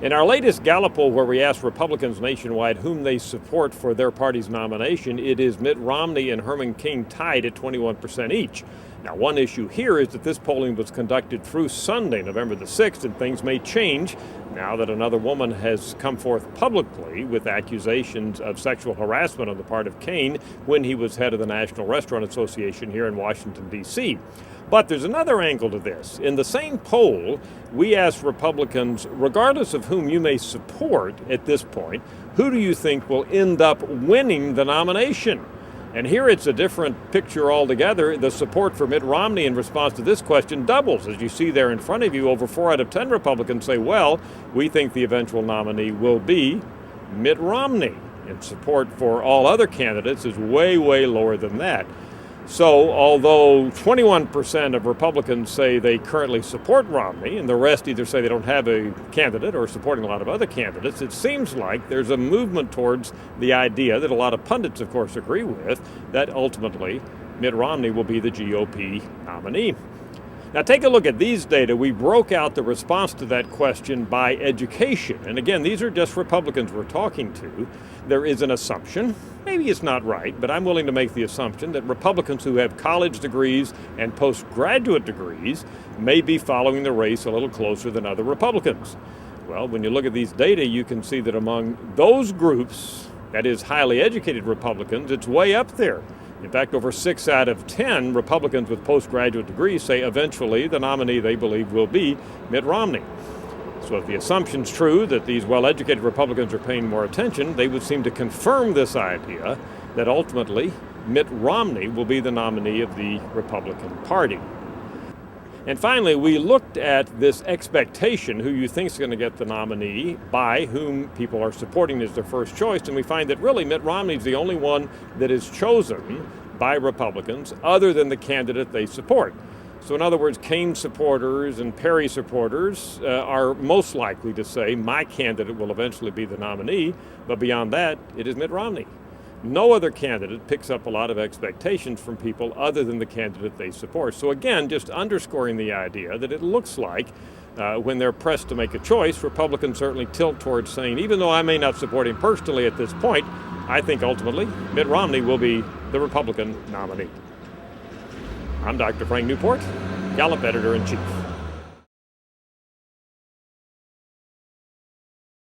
In our latest Gallup poll, where we asked Republicans nationwide whom they support for their party's nomination, it is Mitt Romney and Herman King tied at 21% each. Now, one issue here is that this polling was conducted through Sunday, November the 6th, and things may change now that another woman has come forth publicly with accusations of sexual harassment on the part of Cain when he was head of the National Restaurant Association here in Washington, D.C. But there's another angle to this. In the same poll, we asked Republicans, regardless of whom you may support at this point, who do you think will end up winning the nomination? And here it's a different picture altogether. The support for Mitt Romney in response to this question doubles. As you see there in front of you, over 4 out of 10 Republicans say, well, we think the eventual nominee will be Mitt Romney. And support for all other candidates is way, way lower than that. So although 21% of Republicans say they currently support Romney, and the rest either say they don't have a candidate or supporting a lot of other candidates, it seems like there's a movement towards the idea that a lot of pundits, of course, agree with, that ultimately Mitt Romney will be the GOP nominee. Now take a look at these data. We broke out the response to that question by education. And again, these are just Republicans we're talking to. There is an assumption, maybe it's not right, but I'm willing to make the assumption that Republicans who have college degrees and postgraduate degrees may be following the race a little closer than other Republicans. Well, when you look at these data, you can see that among those groups, that is highly educated Republicans, it's way up there. In fact, over 6 out of 10 Republicans with postgraduate degrees say eventually the nominee they believe will be Mitt Romney. So if the assumption's true that these well-educated Republicans are paying more attention, they would seem to confirm this idea that ultimately Mitt Romney will be the nominee of the Republican Party. And finally, we looked at this expectation, who you think is going to get the nominee, by whom people are supporting as their first choice, and we find that really Mitt Romney is the only one that is chosen by Republicans other than the candidate they support. So in other words, Cain supporters and Perry supporters are most likely to say, my candidate will eventually be the nominee, but beyond that, it is Mitt Romney. No other candidate picks up a lot of expectations from people other than the candidate they support. So again, just underscoring the idea that it looks like when they're pressed to make a choice, Republicans certainly tilt towards saying, even though I may not support him personally at this point, I think ultimately Mitt Romney will be the Republican nominee. I'm Dr. Frank Newport, Gallup Editor-in-Chief.